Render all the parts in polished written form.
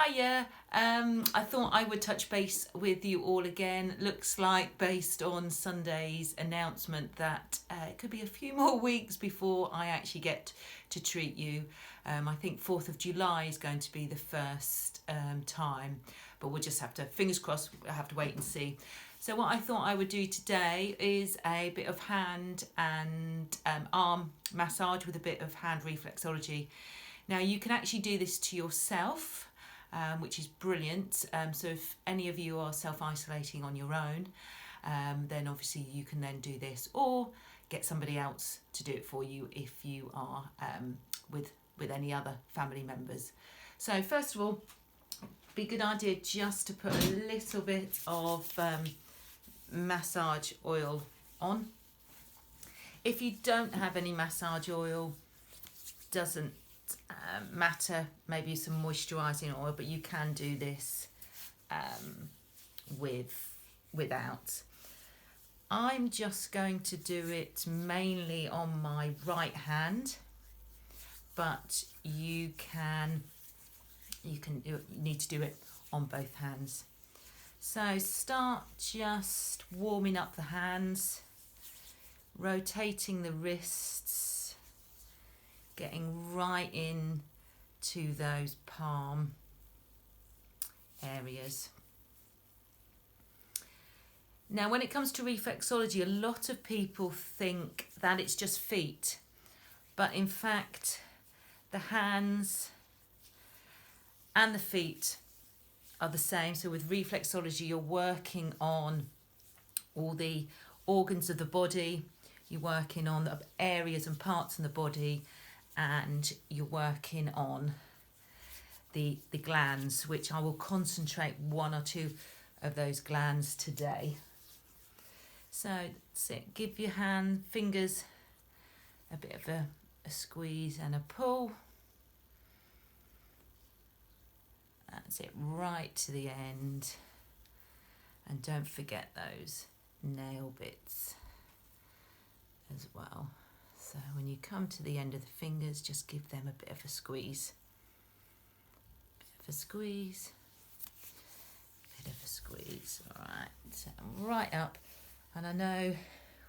Hiya, I thought I would touch base with you all again. Looks like, based on Sunday's announcement, that it could be a few more weeks before I actually get to treat you. I think 4th of July is going to be the first time, but we'll just have to, fingers crossed, we'll have to wait and see. So what I thought I would do today is a bit of hand and arm massage with a bit of hand reflexology. Now you can actually do this to yourself, which is brilliant. So if any of you are self-isolating on your own, then obviously you can then do this, or get somebody else to do it for you if you are with any other family members. So first of all, be a good idea just to put a little bit of massage oil on. If you don't have any massage oil, doesn't matter, maybe some moisturising oil, but you can do this without. I'm just going to do it mainly on my right hand, but you need to do it on both hands. So start just warming up the hands, rotating the wrists, getting right in to those palm areas. Now, when it comes to reflexology, a lot of people think that it's just feet, but in fact, the hands and the feet are the same. So with reflexology, you're working on all the organs of the body, you're working on the areas and parts in the body, and you're working on the glands, which I will concentrate one or two of those glands today. So that's it. Give your fingers a bit of a squeeze and a pull. That's it, right to the end. And don't forget those nail bits as well. So when you come to the end of the fingers, just give them a bit of a squeeze. Bit of a squeeze. Bit of a squeeze. All right, so right up. And I know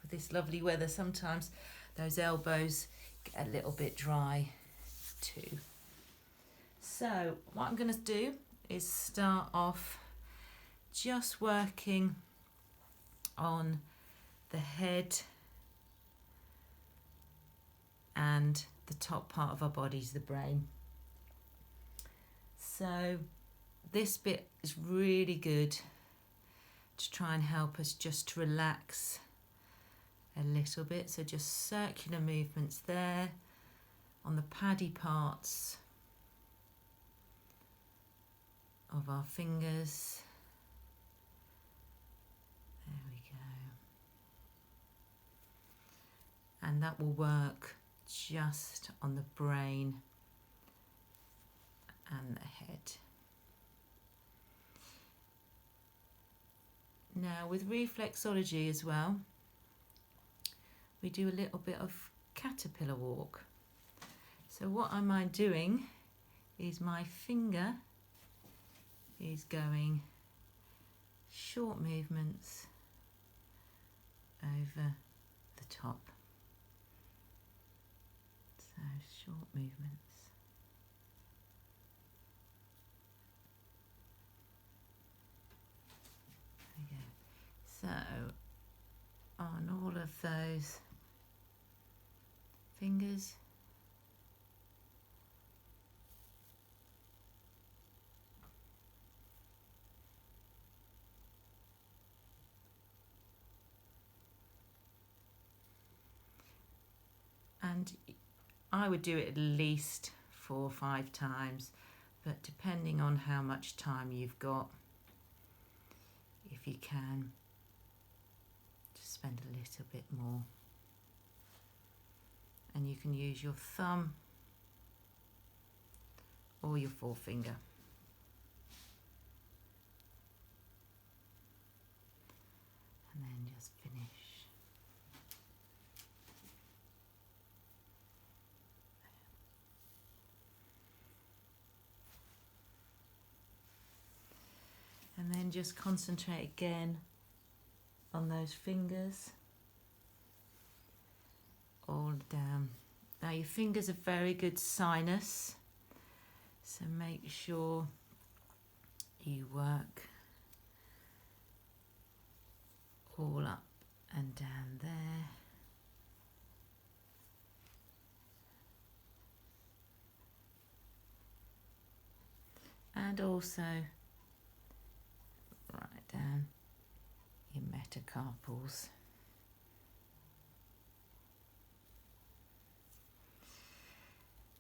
with this lovely weather, sometimes those elbows get a little bit dry too. So what I'm going to do is start off just working on the head and the top part of our bodies, the brain. So this bit is really good to try and help us just to relax a little bit. So just circular movements there on the paddy parts of our fingers. There we go. And that will work just on the brain and the head. Now with reflexology as well, we do a little bit of caterpillar walk. So what am I doing is my finger is going short movements over the top. So short movements. There we go. So on all of those fingers, and I would do it at least 4 or 5 times, but depending on how much time you've got, if you can, just spend a little bit more. And you can use your thumb or your forefinger. And then just finish. then just concentrate again on those fingers all down. Now your fingers are very good sinus, so make sure you work all up and down there. And also right down your metacarpals.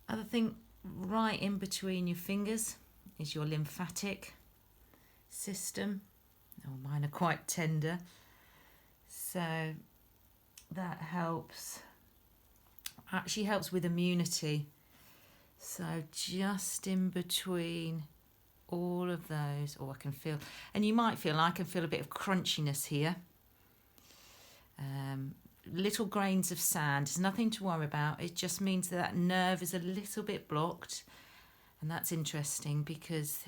Other thing right in between your fingers is your lymphatic system. Oh, mine are quite tender, so that helps. Actually helps with immunity. So just in between all of those, I can feel, and you might feel, I can feel a bit of crunchiness here. Little grains of sand, there's nothing to worry about. It just means that nerve is a little bit blocked, and that's interesting because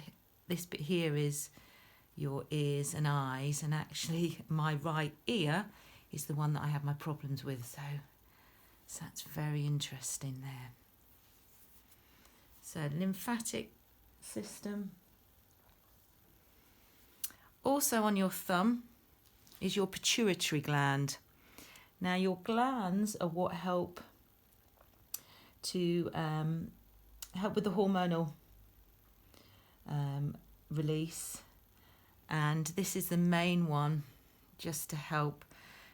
this bit here is your ears and eyes, and actually my right ear is the one that I have my problems with, so that's very interesting there. So lymphatic system. Also on your thumb is your pituitary gland. Now your glands are what help to help with the hormonal release, and this is the main one just to help.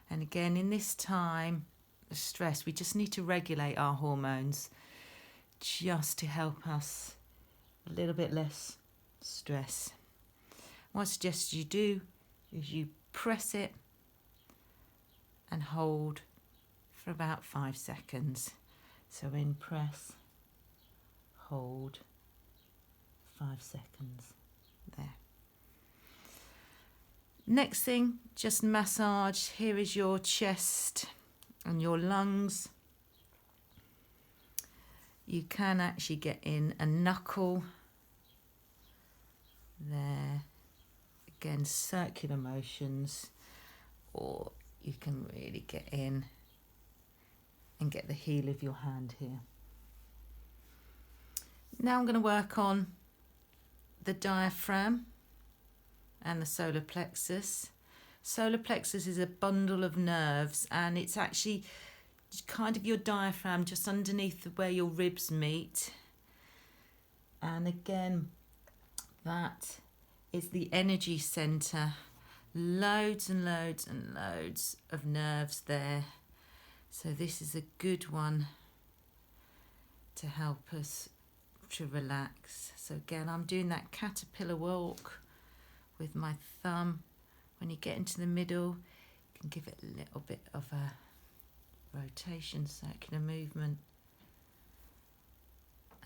And again, in this time of stress, we just need to regulate our hormones just to help us a little bit less stress. What I suggest you do is you press it and hold for about 5 seconds. So in press, hold, 5 seconds, there. Next thing, just massage. Here is your chest and your lungs. You can actually get in a knuckle there. Again, circular motions, or you can really get in and get the heel of your hand here. Now I'm going to work on the diaphragm and the solar plexus. Solar plexus is a bundle of nerves, and it's actually kind of your diaphragm just underneath where your ribs meet. And again, that is the energy center. Loads and loads and loads of nerves there. So this is a good one to help us to relax. So again, I'm doing that caterpillar walk with my thumb. When you get into the middle, you can give it a little bit of a rotation, circular movement.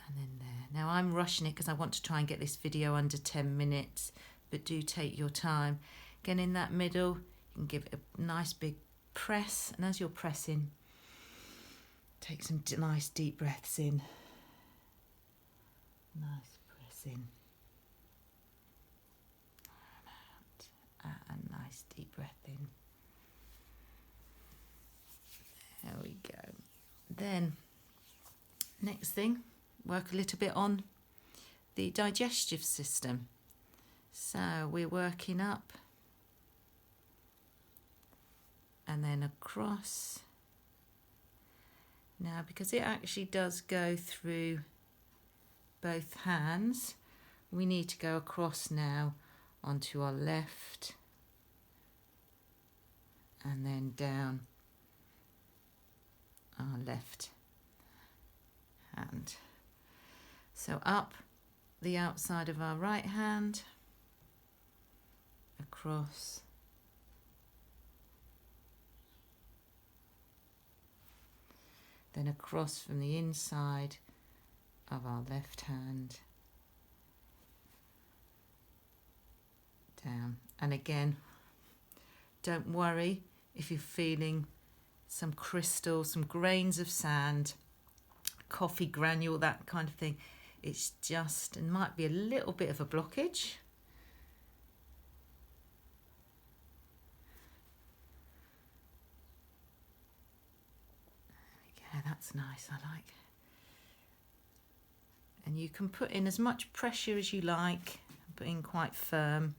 And then there. Now I'm rushing it because I want to try and get this video under 10 minutes, but do take your time. Again, in that middle, you can give it a nice big press, and as you're pressing, take some nice deep breaths in. Nice press in. And out. A nice deep breath in. There we go. Then, next thing, work a little bit on the digestive system. So we're working up and then across. Now, because it actually does go through both hands, we need to go across now onto our left and then down our left hand. So up the outside of our right hand, across, then across from the inside of our left hand, down. And again, don't worry if you're feeling some crystal, some grains of sand, coffee granule, that kind of thing. It's just, it might be a little bit of a blockage. Yeah, that's nice, I like. And you can put in as much pressure as you like, put in quite firm.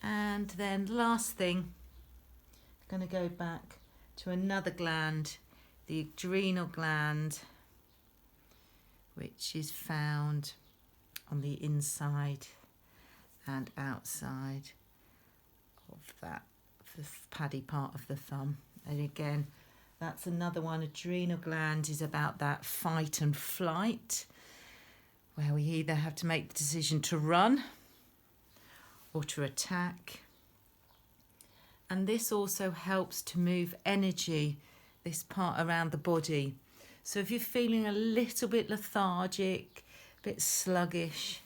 And then last thing, I'm going to go back to another gland, the adrenal gland, which is found on the inside and outside of that, the paddy part of the thumb. And again, that's another one. Adrenal gland is about that fight and flight, where we either have to make the decision to run or to attack. And this also helps to move energy, this part around the body. So if you're feeling a little bit lethargic, a bit sluggish,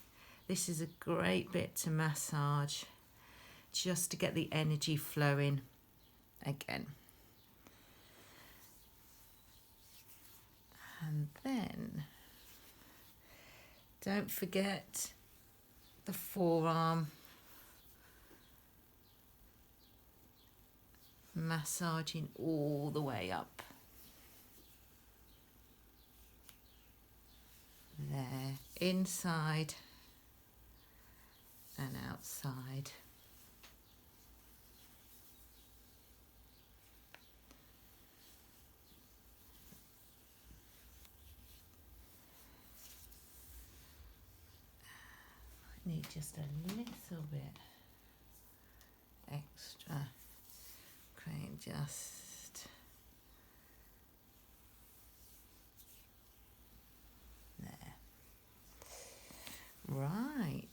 this is a great bit to massage, just to get the energy flowing again. And then don't forget the forearm, massaging all the way up. There, inside and outside. I need just a little bit extra. Okay, just there. Right.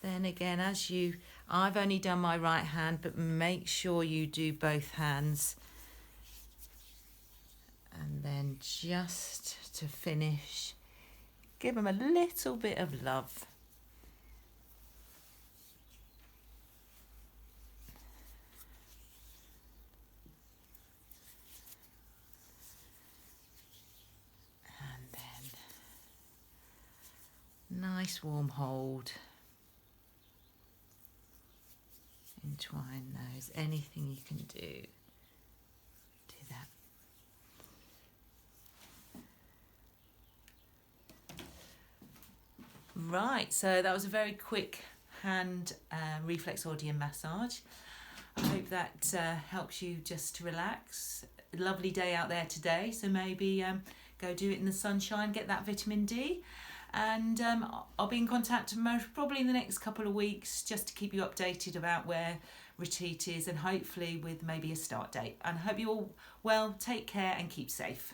Then again, I've only done my right hand, but make sure you do both hands. And then just to finish, give them a little bit of love. And then nice warm hold. Entwine those. Anything you can do that. Right, so that was a very quick hand reflexology and massage. I hope that helps you just to relax. A lovely day out there today, so maybe go do it in the sunshine, get that vitamin D. And I'll be in contact probably in the next couple of weeks just to keep you updated about where ReTreats is, and hopefully with maybe a start date. And I hope you all well, take care and keep safe.